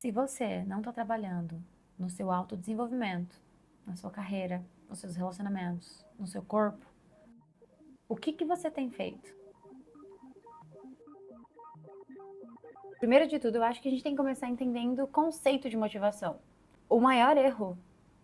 Se você não está trabalhando no seu autodesenvolvimento, na sua carreira, nos seus relacionamentos, no seu corpo, o que você tem feito? Primeiro de tudo, eu acho que a gente tem que começar entendendo o conceito de motivação. O maior erro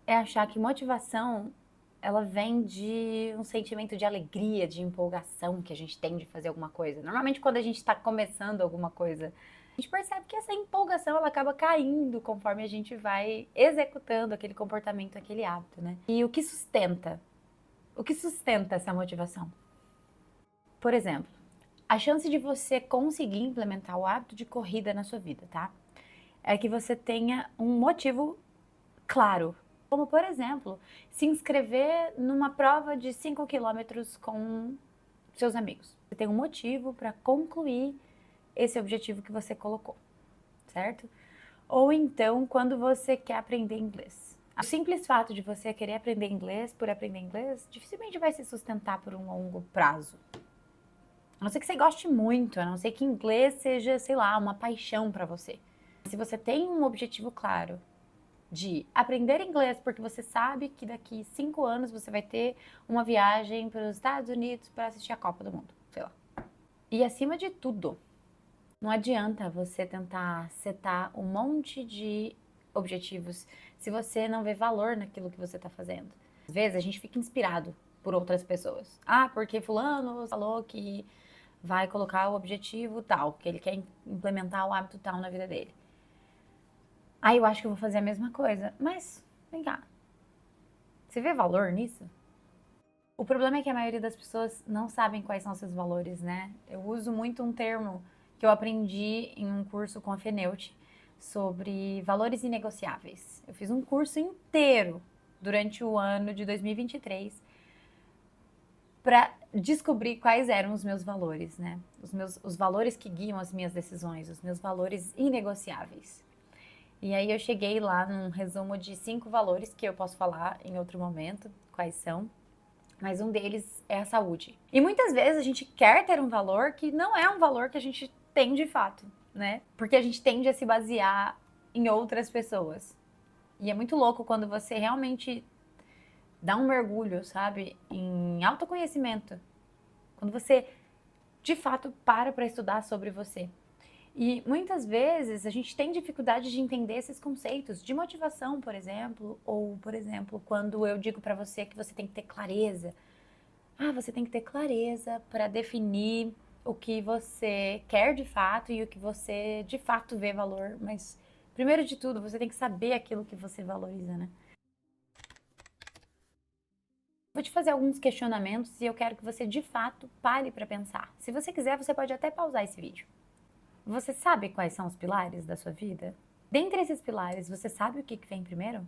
é achar que motivação ela vem de um sentimento de alegria, de empolgação que a gente tem de fazer alguma coisa. Normalmente, quando a gente está começando alguma coisa, a gente percebe que essa empolgação ela acaba caindo conforme a gente vai executando aquele comportamento, aquele hábito, né? E o que sustenta? O que sustenta essa motivação? Por exemplo, a chance de você conseguir implementar o hábito de corrida na sua vida, tá? É que você tenha um motivo claro. Como, por exemplo, se inscrever numa prova de 5 quilômetros com seus amigos. Você tem um motivo para concluir esse objetivo que você colocou, certo? Ou então, quando você quer aprender inglês. O simples fato de você querer aprender inglês por aprender inglês dificilmente vai se sustentar por um longo prazo. A não ser que você goste muito, a não ser que inglês seja, sei lá, uma paixão para você. Se você tem um objetivo claro de aprender inglês porque você sabe que daqui 5 anos você vai ter uma viagem para os Estados Unidos para assistir a Copa do Mundo, sei lá. E acima de tudo, não adianta você tentar setar um monte de objetivos se você não vê valor naquilo que você está fazendo. Às vezes a gente fica inspirado por outras pessoas. Ah, porque fulano falou que vai colocar o objetivo tal, que ele quer implementar o hábito tal na vida dele. Aí eu acho que eu vou fazer a mesma coisa. Mas, vem cá, você vê valor nisso? O problema é que a maioria das pessoas não sabem quais são seus valores, né? Eu uso muito um termo que eu aprendi em um curso com a Feneute sobre valores inegociáveis. Eu fiz um curso inteiro durante o ano de 2023 para descobrir quais eram os meus valores, né? Os valores que guiam as minhas decisões, os meus valores inegociáveis. E aí eu cheguei lá num resumo de 5 valores que eu posso falar em outro momento, quais são, mas um deles é a saúde. E muitas vezes a gente quer ter um valor que não é um valor que a gente tem de fato, né? Porque a gente tende a se basear em outras pessoas. E é muito louco quando você realmente dá um mergulho, sabe, em autoconhecimento. Quando você de fato para estudar sobre você. E muitas vezes a gente tem dificuldade de entender esses conceitos de motivação, por exemplo, ou, por exemplo, quando eu digo para você que você tem que ter clareza. Ah, você tem que ter clareza para definir o que você quer de fato e o que você de fato vê valor. Mas, primeiro de tudo, você tem que saber aquilo que você valoriza, né? Vou te fazer alguns questionamentos e eu quero que você de fato pare para pensar. Se você quiser, você pode até pausar esse vídeo. Você sabe quais são os pilares da sua vida? Dentre esses pilares, você sabe o que vem primeiro?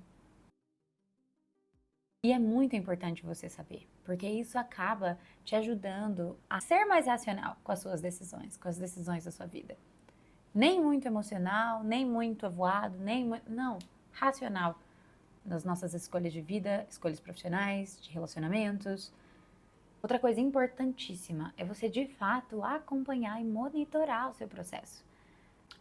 E é muito importante você saber, porque isso acaba te ajudando a ser mais racional com as suas decisões, com as decisões da sua vida. Nem muito emocional, nem muito avoado, não, racional nas nossas escolhas de vida, escolhas profissionais, de relacionamentos. Outra coisa importantíssima é você de fato acompanhar e monitorar o seu processo.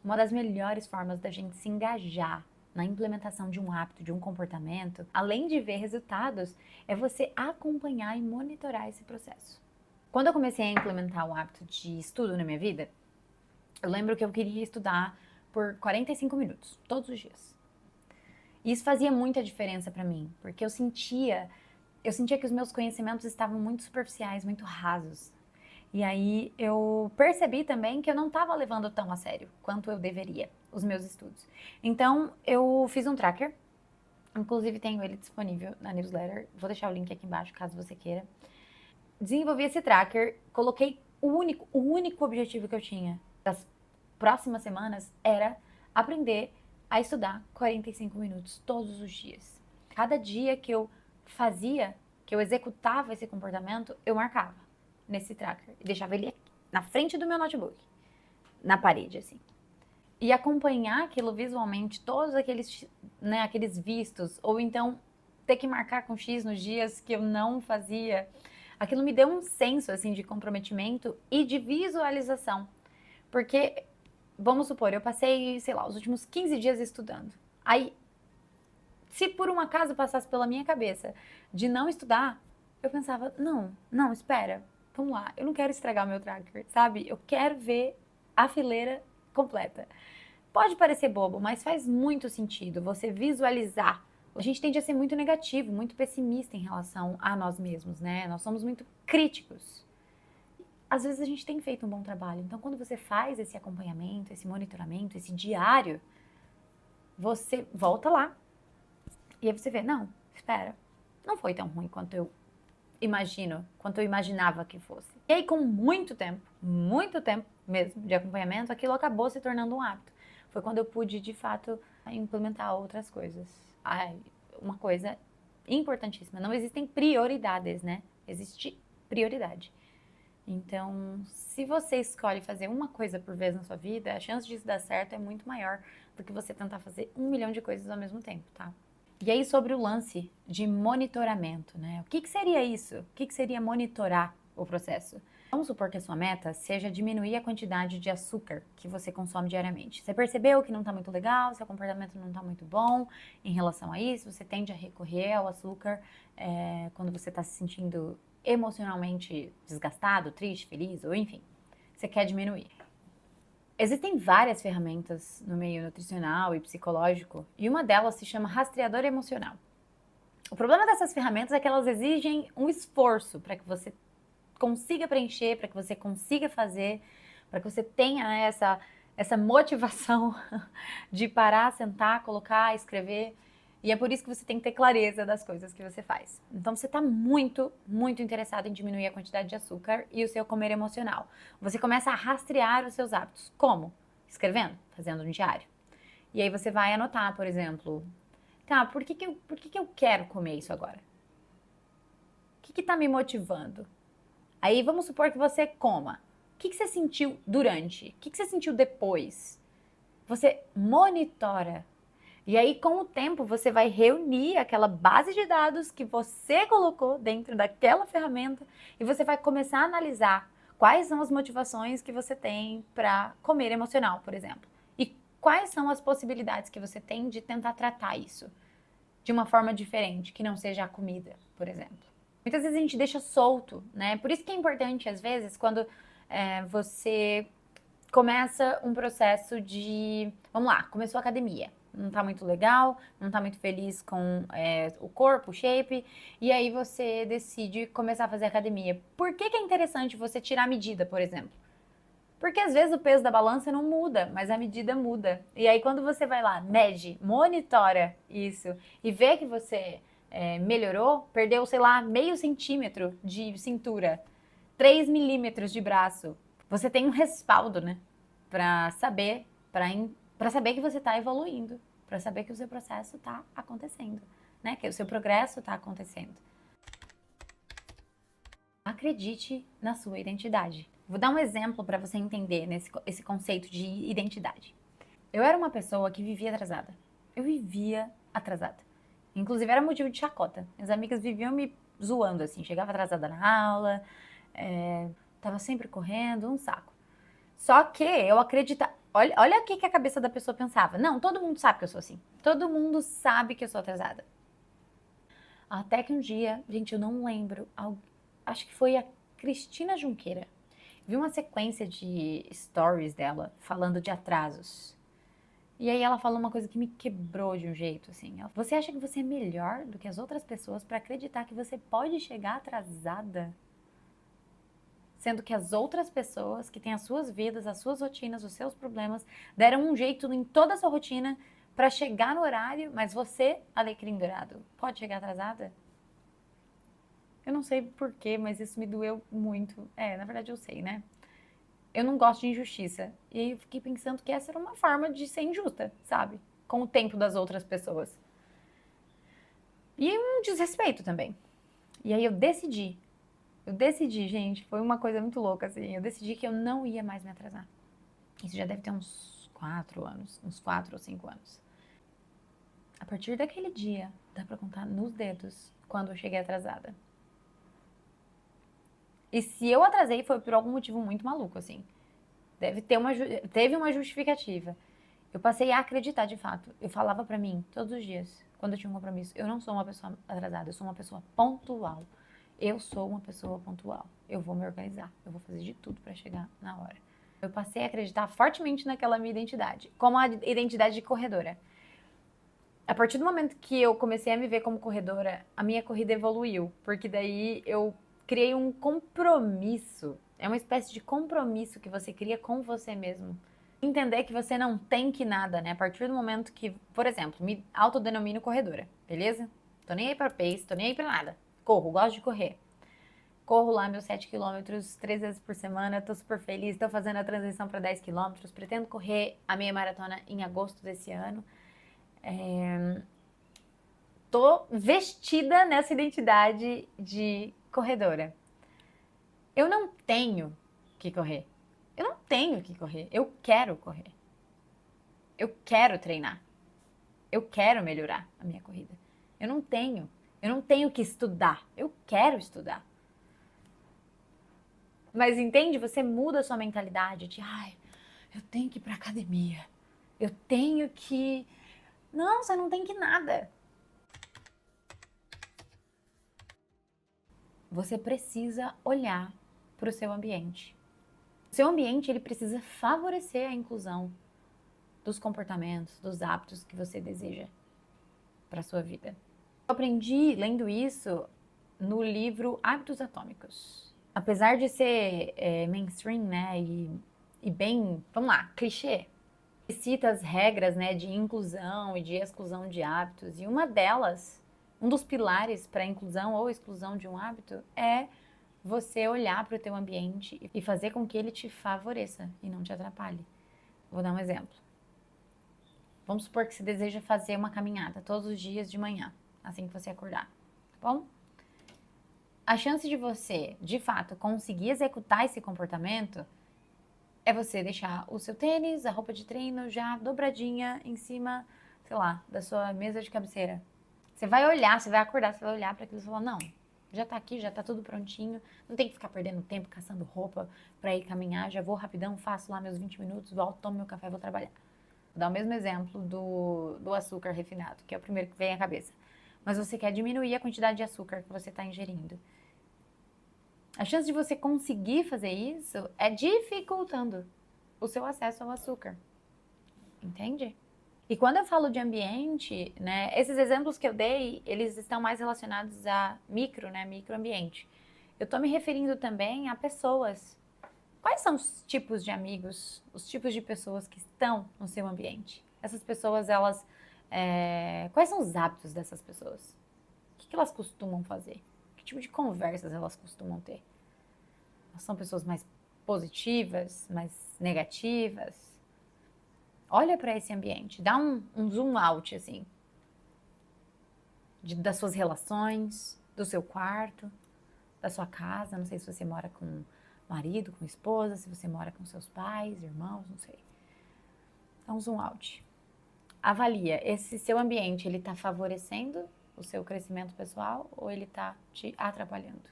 Uma das melhores formas da gente se engajar na implementação de um hábito, de um comportamento, além de ver resultados, é você acompanhar e monitorar esse processo. Quando eu comecei a implementar o hábito de estudo na minha vida, eu lembro que eu queria estudar por 45 minutos, todos os dias. E isso fazia muita diferença para mim, porque eu sentia que os meus conhecimentos estavam muito superficiais, muito rasos. E aí eu percebi também que eu não estava levando tão a sério quanto eu deveria os meus estudos. Então eu fiz um tracker, inclusive tenho ele disponível na newsletter, vou deixar o link aqui embaixo caso você queira. Desenvolvi esse tracker, coloquei o único objetivo que eu tinha das próximas semanas era aprender a estudar 45 minutos todos os dias. Cada dia que eu fazia, que eu executava esse comportamento, eu marcava nesse tracker e deixava ele aqui, na frente do meu notebook, na parede, assim. E acompanhar aquilo visualmente, todos aqueles, né, aqueles vistos, ou então ter que marcar com X nos dias que eu não fazia, aquilo me deu um senso, assim, de comprometimento e de visualização. Porque vamos supor, eu passei, sei lá, os últimos 15 dias estudando. Aí, se por um acaso passasse pela minha cabeça de não estudar, eu pensava, não, espera, vamos lá, eu não quero estragar o meu tracker, sabe? Eu quero ver a fileira completa. Pode parecer bobo, mas faz muito sentido você visualizar. A gente tende a ser muito negativo, muito pessimista em relação a nós mesmos, né? Nós somos muito críticos. Às vezes a gente tem feito um bom trabalho. Então, quando você faz esse acompanhamento, esse monitoramento, esse diário, você volta lá e aí você vê, não, espera, não foi tão ruim quanto eu quanto eu imaginava que fosse. E aí, com muito tempo mesmo de acompanhamento, aquilo acabou se tornando um hábito. Foi quando eu pude, de fato, implementar outras coisas. Uma coisa importantíssima, não existem prioridades, né? Existe prioridade. Então, se você escolhe fazer uma coisa por vez na sua vida, a chance disso dar certo é muito maior do que você tentar fazer 1 milhão de coisas ao mesmo tempo, tá? E aí, sobre o lance de monitoramento, né? O que seria isso? O que seria monitorar o processo? Vamos supor que a sua meta seja diminuir a quantidade de açúcar que você consome diariamente. Você percebeu que não está muito legal, seu comportamento não está muito bom em relação a isso, você tende a recorrer ao açúcar quando você está se sentindo emocionalmente desgastado, triste, feliz, ou enfim, você quer diminuir. Existem várias ferramentas no meio nutricional e psicológico, e uma delas se chama rastreador emocional. O problema dessas ferramentas é que elas exigem um esforço para que você consiga preencher, para que você consiga fazer, para que você tenha essa motivação de parar, sentar, colocar, escrever. E é por isso que você tem que ter clareza das coisas que você faz. Então, você está muito, muito interessado em diminuir a quantidade de açúcar e o seu comer emocional. Você começa a rastrear os seus hábitos. Como? Escrevendo, fazendo um diário. E aí você vai anotar, por exemplo, tá, por que eu quero comer isso agora? O que está me motivando? Aí vamos supor que você coma. O que você sentiu durante? O que você sentiu depois? Você monitora. E aí, com o tempo, você vai reunir aquela base de dados que você colocou dentro daquela ferramenta e você vai começar a analisar quais são as motivações que você tem para comer emocional, por exemplo. E quais são as possibilidades que você tem de tentar tratar isso de uma forma diferente, que não seja a comida, por exemplo. Muitas vezes a gente deixa solto, né? Por isso que é importante, às vezes, quando você começa um processo de... Vamos lá, começou a academia. Não tá muito legal, não tá muito feliz com o corpo, o shape, e aí você decide começar a fazer academia. Por que é interessante você tirar a medida, por exemplo? Porque às vezes o peso da balança não muda, mas a medida muda. E aí quando você vai lá, mede, monitora isso e vê que você melhorou, perdeu, sei lá, meio centímetro de cintura, 3 milímetros de braço, você tem um respaldo, né? Pra saber, pra saber que você tá evoluindo, pra saber que o seu processo tá acontecendo, né? Que o seu progresso tá acontecendo. Acredite na sua identidade. Vou dar um exemplo para você entender esse conceito de identidade. Eu era uma pessoa que vivia atrasada. Eu vivia atrasada. Inclusive era motivo de chacota. Minhas amigas viviam me zoando assim. Chegava atrasada na aula, tava sempre correndo, um saco. Só que eu acreditava. Olha o que a cabeça da pessoa pensava. Não, todo mundo sabe que eu sou assim. Todo mundo sabe que eu sou atrasada. Até que um dia, gente, eu não lembro, acho que foi a Cristina Junqueira. Vi uma sequência de stories dela falando de atrasos. E aí ela falou uma coisa que me quebrou de um jeito, assim. Você acha que você é melhor do que as outras pessoas para acreditar que você pode chegar atrasada? Sendo que as outras pessoas que têm as suas vidas, as suas rotinas, os seus problemas, deram um jeito em toda a sua rotina para chegar no horário, mas você, alecrim dourado, pode chegar atrasada? Eu não sei porquê, mas isso me doeu muito. Na verdade eu sei, né? Eu não gosto de injustiça. E aí eu fiquei pensando que essa era uma forma de ser injusta, sabe? Com o tempo das outras pessoas. E um desrespeito também. E aí eu decidi, gente, foi uma coisa muito louca, assim. Eu decidi que eu não ia mais me atrasar. Isso já deve ter uns 4 anos, uns 4 ou 5 anos. A partir daquele dia, dá pra contar nos dedos quando eu cheguei atrasada. E se eu atrasei, foi por algum motivo muito maluco, assim. Teve uma justificativa. Eu passei a acreditar de fato. Eu falava pra mim todos os dias, quando eu tinha um compromisso, eu não sou uma pessoa atrasada, eu sou uma pessoa pontual. Eu sou uma pessoa pontual. Eu vou me organizar, eu vou fazer de tudo pra chegar na hora. Eu passei a acreditar fortemente naquela minha identidade, como a identidade de corredora. A partir do momento que eu comecei a me ver como corredora, a minha corrida evoluiu, porque daí eu criei um compromisso. É uma espécie de compromisso que você cria com você mesmo. Entender que você não tem que nada, né? A partir do momento que, por exemplo, me autodenomino corredora, beleza? Tô nem aí pra pace, tô nem aí pra nada. Corro, gosto de correr. Corro lá meus 7 quilômetros 3 vezes por semana, tô super feliz, tô fazendo a transição para 10 quilômetros, pretendo correr a meia maratona em agosto desse ano. Tô vestida nessa identidade de corredora. Eu não tenho que correr. Eu não tenho que correr. Eu quero correr. Eu quero treinar. Eu quero melhorar a minha corrida. Eu não tenho. Eu não tenho que estudar. Eu quero estudar. Mas entende? Você muda a sua mentalidade de, ai, eu tenho que ir pra academia. Eu tenho que... Não, você não tem que nada. Você precisa olhar para o seu ambiente. O seu ambiente, ele precisa favorecer a inclusão dos comportamentos, dos hábitos que você deseja para a sua vida. Eu aprendi lendo isso no livro Hábitos Atômicos. Apesar de ser mainstream, né, e bem, vamos lá, clichê, cita as regras, né, de inclusão e de exclusão de hábitos, e uma delas, um dos pilares para a inclusão ou exclusão de um hábito é você olhar para o teu ambiente e fazer com que ele te favoreça e não te atrapalhe. Vou dar um exemplo. Vamos supor que você deseja fazer uma caminhada todos os dias de manhã, assim que você acordar, tá bom? A chance de você, de fato, conseguir executar esse comportamento é você deixar o seu tênis, a roupa de treino já dobradinha em cima, sei lá, da sua mesa de cabeceira. Você vai olhar, você vai acordar, você vai olhar para aquilo e falar, não, já tá aqui, já tá tudo prontinho, não tem que ficar perdendo tempo caçando roupa para ir caminhar, já vou rapidão, faço lá meus 20 minutos, volto, tomo meu café e vou trabalhar. Vou dar o mesmo exemplo do açúcar refinado, que é o primeiro que vem à cabeça. Mas você quer diminuir a quantidade de açúcar que você está ingerindo. A chance de você conseguir fazer isso é dificultando o seu acesso ao açúcar. Entende? E quando eu falo de ambiente, né, esses exemplos que eu dei, eles estão mais relacionados a microambiente. Eu estou me referindo também a pessoas. Quais são os tipos de amigos, os tipos de pessoas que estão no seu ambiente? Essas pessoas, elas... quais são os hábitos dessas pessoas? O que elas costumam fazer? Que tipo de conversas elas costumam ter? Elas são pessoas mais positivas, mais negativas? Olha para esse ambiente, dá um zoom out, assim, das suas relações, do seu quarto, da sua casa. Não sei se você mora com marido, com esposa, se você mora com seus pais, irmãos, não sei. Dá um zoom out. Avalia, esse seu ambiente, ele está favorecendo o seu crescimento pessoal ou ele está te atrapalhando?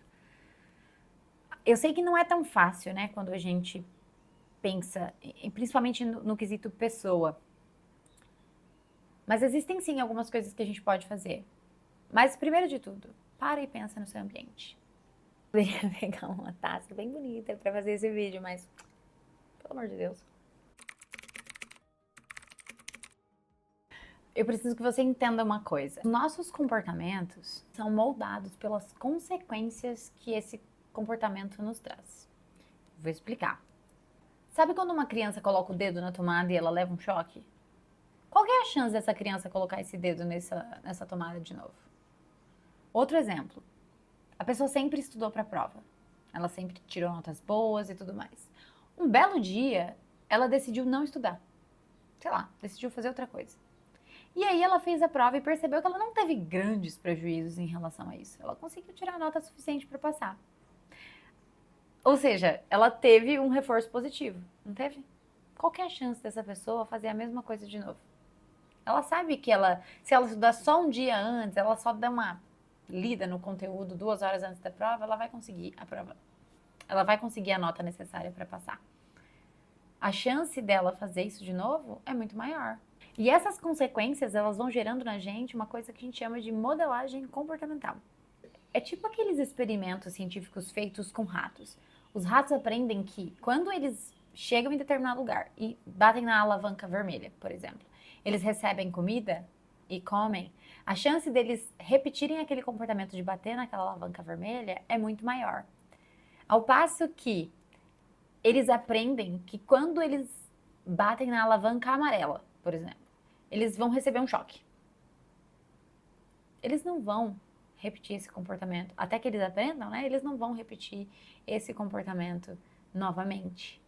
Eu sei que não é tão fácil, né, quando a gente pensa, principalmente no quesito pessoa. Mas existem sim algumas coisas que a gente pode fazer. Mas primeiro de tudo, para e pensa no seu ambiente. Poderia pegar uma taça bem bonita para fazer esse vídeo, mas pelo amor de Deus. Eu preciso que você entenda uma coisa. Nossos comportamentos são moldados pelas consequências que esse comportamento nos traz. Vou explicar. Sabe quando uma criança coloca o dedo na tomada e ela leva um choque? Qual que é a chance dessa criança colocar esse dedo nessa tomada de novo? Outro exemplo. A pessoa sempre estudou para a prova. Ela sempre tirou notas boas e tudo mais. Um belo dia, ela decidiu não estudar. Sei lá, decidiu fazer outra coisa. E aí ela fez a prova e percebeu que ela não teve grandes prejuízos em relação a isso. Ela conseguiu tirar a nota suficiente para passar. Ou seja, ela teve um reforço positivo, não teve? Qual que é a chance dessa pessoa fazer a mesma coisa de novo? Ela sabe que se ela estudar só um dia antes, ela só dá uma lida no conteúdo 2 horas antes da prova, ela vai conseguir a prova. Ela vai conseguir a nota necessária para passar. a chance dela fazer isso de novo é muito maior. E essas consequências, elas vão gerando na gente uma coisa que a gente chama de modelagem comportamental. É tipo aqueles experimentos científicos feitos com ratos. Os ratos aprendem que quando eles chegam em determinado lugar e batem na alavanca vermelha, por exemplo, eles recebem comida e comem, a chance deles repetirem aquele comportamento de bater naquela alavanca vermelha é muito maior. Ao passo que eles aprendem que quando eles batem na alavanca amarela, por exemplo, eles vão receber um choque. Eles não vão repetir esse comportamento. Até que eles aprendam, né? Eles não vão repetir esse comportamento novamente.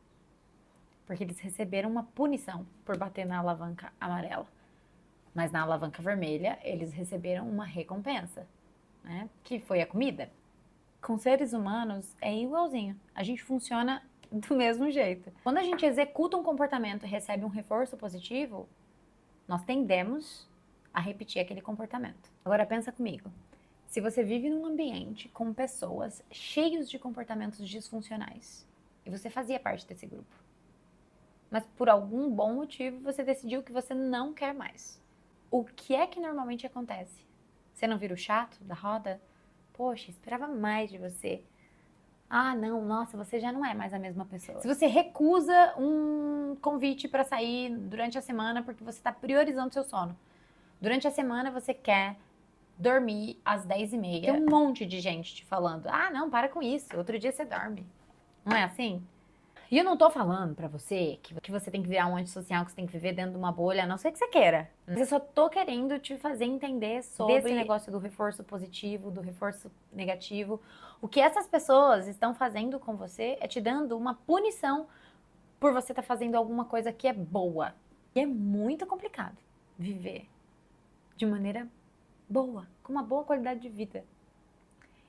Porque eles receberam uma punição por bater na alavanca amarela. Mas na alavanca vermelha, eles receberam uma recompensa, né? Que foi a comida. Com seres humanos é igualzinho. A gente funciona do mesmo jeito. Quando a gente executa um comportamento e recebe um reforço positivo, nós tendemos a repetir aquele comportamento. Agora pensa comigo. Se você vive num ambiente com pessoas cheios de comportamentos disfuncionais, e você fazia parte desse grupo, mas por algum bom motivo você decidiu que você não quer mais, o que é que normalmente acontece? Você não vira o chato da roda? Poxa, esperava mais de você. Ah, não, nossa, você já não é mais a mesma pessoa. Se você recusa um convite para sair durante a semana porque você está priorizando seu sono, durante a semana você quer dormir às 10h30. Tem um monte de gente te falando, ah, não, para com isso, outro dia você dorme. Não é assim? E eu não tô falando pra você que você tem que virar um antissocial, que você tem que viver dentro de uma bolha, a não ser que você queira. Mas eu só tô querendo te fazer entender sobre esse negócio do reforço positivo, do reforço negativo. O que essas pessoas estão fazendo com você é te dando uma punição por você estar fazendo alguma coisa que é boa. E é muito complicado viver de maneira boa, com uma boa qualidade de vida.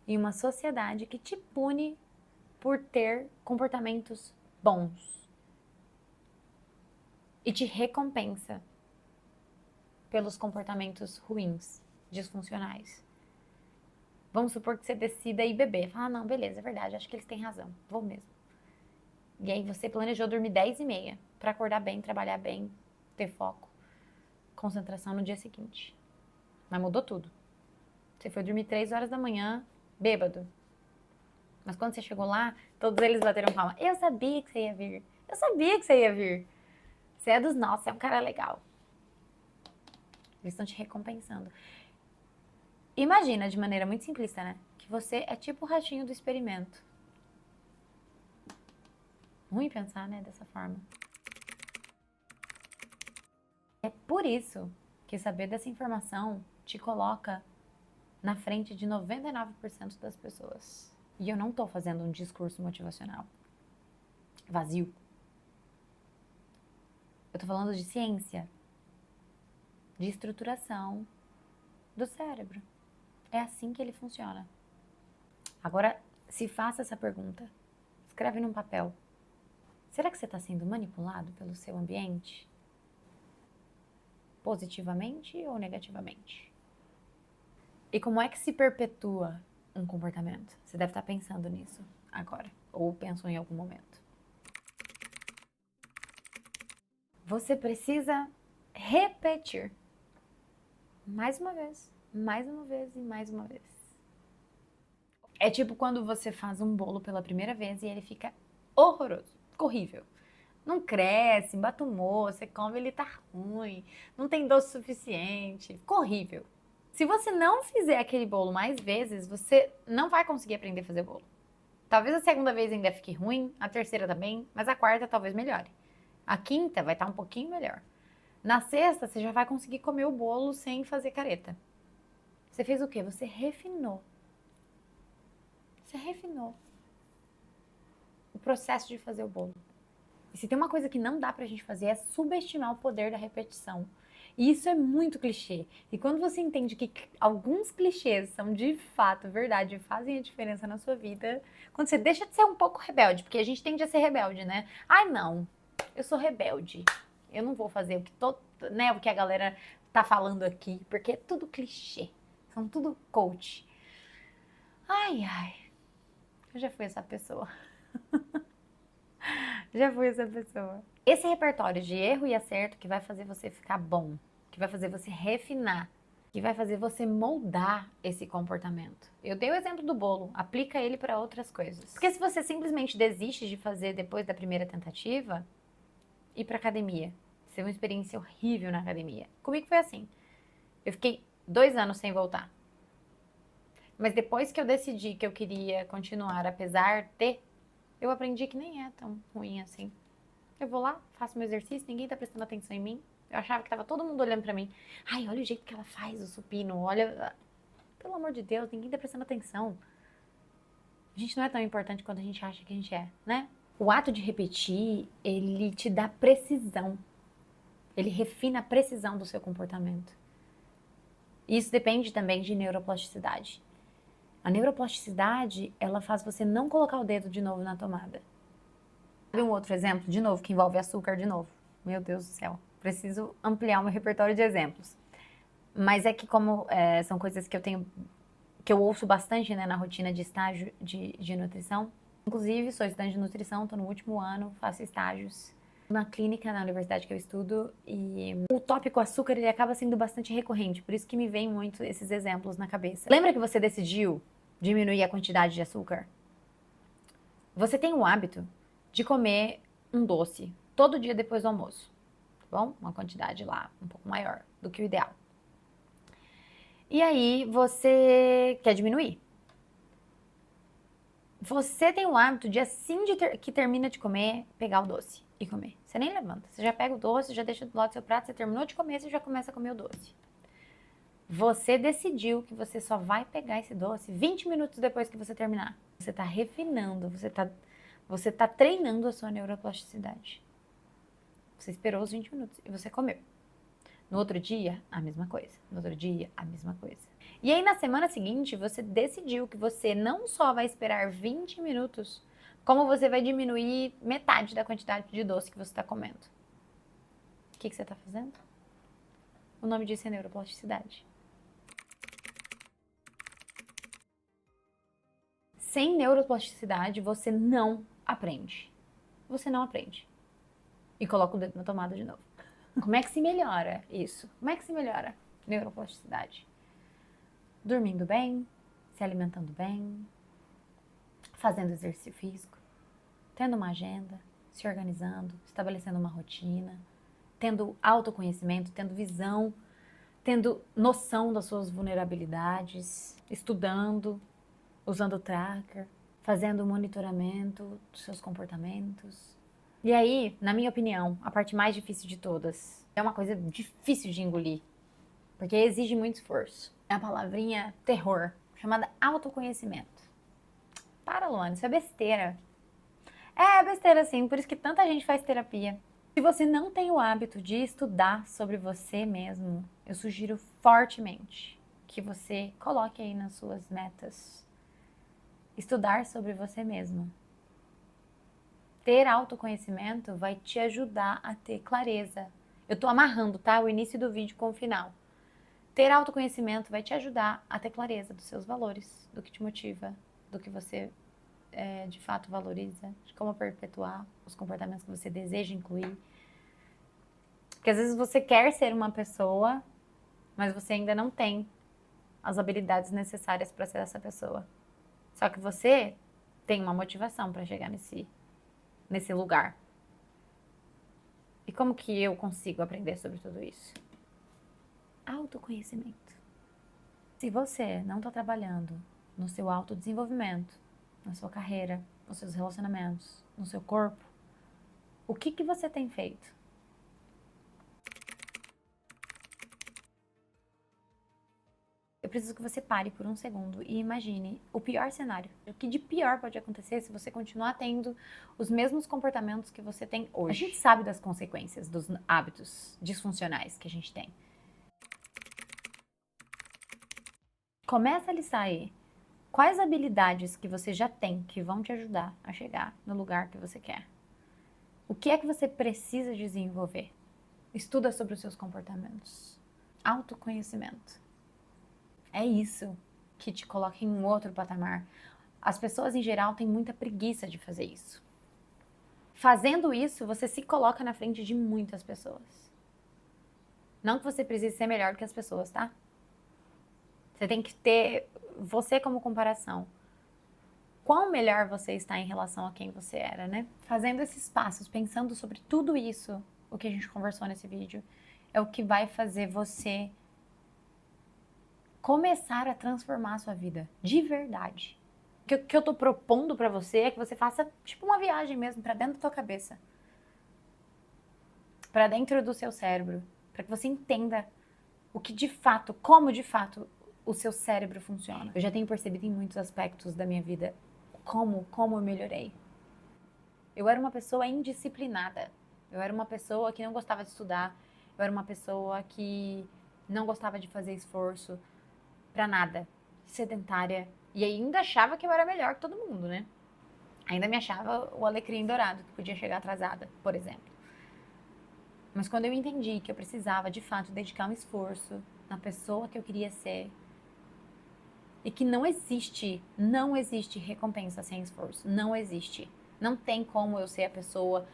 Em uma sociedade que te pune por ter comportamentos bons e te recompensa pelos comportamentos ruins, disfuncionais. Vamos supor que você decida ir beber. Fala, não, beleza, é verdade, acho que eles têm razão, vou mesmo. E aí você planejou dormir 10h30 para acordar bem, trabalhar bem, ter foco, concentração no dia seguinte. Mas mudou tudo. Você foi dormir 3 horas da manhã, bêbado. Mas quando você chegou lá, todos eles bateram palma. Eu sabia que você ia vir. Eu sabia que você ia vir. Você é dos nossos, você é um cara legal. Eles estão te recompensando. Imagina, de maneira muito simplista, né? Que você é tipo o ratinho do experimento. Ruim pensar, né? Dessa forma. É por isso que saber dessa informação te coloca na frente de 99% das pessoas. E eu não tô fazendo um discurso motivacional vazio. Eu tô falando de ciência, de estruturação do cérebro. É assim que ele funciona. Agora, se faça essa pergunta. Escreve num papel. Será que você está sendo manipulado pelo seu ambiente? Positivamente ou negativamente? E como é que se perpetua um comportamento? Você deve estar pensando nisso agora, ou pensou em algum momento. Você precisa repetir. Mais uma vez, mais uma vez e mais uma vez. É tipo quando você faz um bolo pela primeira vez e ele fica horroroso, fica horrível. Não cresce, embatumou, você come, ele tá ruim, não tem doce suficiente, ficou horrível. Se você não fizer aquele bolo mais vezes, você não vai conseguir aprender a fazer bolo. Talvez a segunda vez ainda fique ruim, a terceira também, mas a quarta talvez melhore. A quinta vai estar um pouquinho melhor. Na sexta, você já vai conseguir comer o bolo sem fazer careta. Você fez o quê? Você refinou. Você refinou o processo de fazer o bolo. E se tem uma coisa que não dá pra gente fazer é subestimar o poder da repetição. E isso é muito clichê. E quando você entende que alguns clichês são de fato verdade e fazem a diferença na sua vida, quando você deixa de ser um pouco rebelde, porque a gente tende a ser rebelde, né? Ai, não, eu sou rebelde. Eu não vou fazer o que a galera tá falando aqui, porque é tudo clichê. São tudo coach. Ai, ai. Eu já fui essa pessoa. Já fui essa pessoa. Esse repertório de erro e acerto que vai fazer você ficar bom, que vai fazer você refinar, que vai fazer você moldar esse comportamento. Eu dei o exemplo do bolo, aplica ele para outras coisas. Porque se você simplesmente desiste de fazer depois da primeira tentativa, ir para academia, ser uma experiência horrível na academia. Comigo foi assim. Eu fiquei 2 anos sem voltar. Mas depois que eu decidi que eu queria continuar, apesar de, eu aprendi que nem é tão ruim assim. Eu vou lá, faço meu exercício, ninguém tá prestando atenção em mim. Eu achava que tava todo mundo olhando pra mim. Ai, olha o jeito que ela faz o supino, olha... Pelo amor de Deus, ninguém tá prestando atenção. A gente não é tão importante quanto a gente acha que a gente é, né? O ato de repetir, ele te dá precisão. Ele refina a precisão do seu comportamento. Isso depende também de neuroplasticidade. A neuroplasticidade, ela faz você não colocar o dedo de novo na tomada. Um outro exemplo, de novo, que envolve açúcar de novo. Meu Deus do céu, preciso ampliar o meu repertório de exemplos. Mas é que como são coisas que eu ouço bastante, né, na rotina de estágio de nutrição. Inclusive, sou estudante de nutrição, estou no último ano, faço estágios na clínica, na universidade que eu estudo, e o tópico açúcar, ele acaba sendo bastante recorrente, por isso que me vem muito esses exemplos na cabeça. Lembra que você decidiu diminuir a quantidade de açúcar? Você tem o hábito de comer um doce todo dia depois do almoço, tá bom? Uma quantidade lá um pouco maior do que o ideal. E aí você quer diminuir. Você tem o hábito de assim que termina de comer, pegar o doce e comer. Você nem levanta, você já pega o doce, já deixa do lado do seu prato, você terminou de comer, você já começa a comer o doce. Você decidiu que você só vai pegar esse doce 20 minutos depois que você terminar. Você está refinando, você tá treinando a sua neuroplasticidade. Você esperou os 20 minutos e você comeu. No outro dia, a mesma coisa. No outro dia, a mesma coisa. E aí, na semana seguinte, você decidiu que você não só vai esperar 20 minutos, como você vai diminuir metade da quantidade de doce que você está comendo. O que você está fazendo? O nome disso é neuroplasticidade. Sem neuroplasticidade, você não aprende. Você não aprende. E coloca o dedo na tomada de novo. Como é que se melhora isso? Como é que se melhora neuroplasticidade? Dormindo bem, se alimentando bem, fazendo exercício físico, tendo uma agenda, se organizando, estabelecendo uma rotina, tendo autoconhecimento, tendo visão, tendo noção das suas vulnerabilidades, estudando, usando tracker, fazendo monitoramento dos seus comportamentos. E aí, na minha opinião, a parte mais difícil de todas, é uma coisa difícil de engolir, porque exige muito esforço. É a palavrinha terror, chamada autoconhecimento. Para, Luana, isso é besteira. É besteira sim, por isso que tanta gente faz terapia. Se você não tem o hábito de estudar sobre você mesmo, eu sugiro fortemente que você coloque aí nas suas metas estudar sobre você mesmo. Ter autoconhecimento vai te ajudar a ter clareza. Eu tô amarrando, tá? O início do vídeo com o final. Ter autoconhecimento vai te ajudar a ter clareza dos seus valores, do que te motiva, do que você de fato valoriza, de como perpetuar os comportamentos que você deseja incluir. Porque às vezes você quer ser uma pessoa, mas você ainda não tem as habilidades necessárias para ser essa pessoa. Só que você tem uma motivação para chegar nesse lugar. E como que eu consigo aprender sobre tudo isso? Autoconhecimento. Se você não está trabalhando no seu autodesenvolvimento, na sua carreira, nos seus relacionamentos, no seu corpo, o que você tem feito? Eu preciso que você pare por um segundo e imagine o pior cenário. O que de pior pode acontecer se você continuar tendo os mesmos comportamentos que você tem hoje. A gente sabe das consequências dos hábitos disfuncionais que a gente tem. Começa a listar aí quais habilidades que você já tem que vão te ajudar a chegar no lugar que você quer. O que é que você precisa desenvolver? Estuda sobre os seus comportamentos. Autoconhecimento. É isso que te coloca em um outro patamar. As pessoas, em geral, têm muita preguiça de fazer isso. Fazendo isso, você se coloca na frente de muitas pessoas. Não que você precise ser melhor do que as pessoas, tá? Você tem que ter você como comparação. Quão melhor você está em relação a quem você era, né? Fazendo esses passos, pensando sobre tudo isso, o que a gente conversou nesse vídeo, é o que vai fazer você começar a transformar a sua vida, de verdade. O que eu tô propondo pra você é que você faça tipo uma viagem mesmo pra dentro da tua cabeça, pra dentro do seu cérebro, pra que você entenda o que de fato, como de fato o seu cérebro funciona. Eu já tenho percebido em muitos aspectos da minha vida como eu melhorei. Eu era uma pessoa indisciplinada. Eu era uma pessoa que não gostava de estudar. Eu era uma pessoa que não gostava de fazer esforço pra nada, sedentária, e ainda achava que eu era melhor que todo mundo, né? Ainda me achava o alecrim dourado, que podia chegar atrasada, por exemplo. Mas quando eu entendi que eu precisava, de fato, dedicar um esforço na pessoa que eu queria ser, e que não existe recompensa sem esforço, não existe. Não tem como eu ser a pessoa,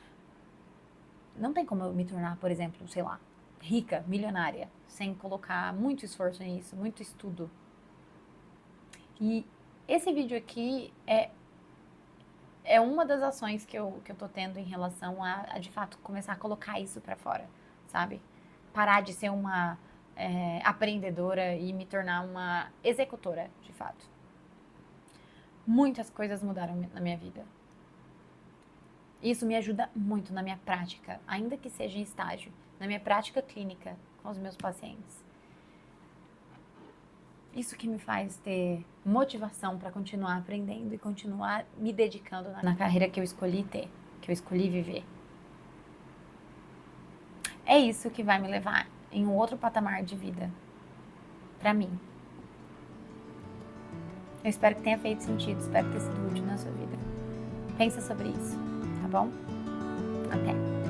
não tem como eu me tornar, por exemplo, sei lá, rica, milionária, sem colocar muito esforço nisso, muito estudo. E esse vídeo aqui é uma das ações que eu tô tendo em relação a de fato, começar a colocar isso pra fora, sabe? Parar de ser uma aprendedora e me tornar uma executora, de fato. Muitas coisas mudaram na minha vida. Isso me ajuda muito na minha prática, ainda que seja em estágio, na minha prática clínica com os meus pacientes. Isso que me faz ter motivação para continuar aprendendo e continuar me dedicando na carreira que eu escolhi ter, que eu escolhi viver. É isso que vai me levar em um outro patamar de vida, para mim. Eu espero que tenha feito sentido, espero ter sido útil na sua vida. Pensa sobre isso, tá bom? Até!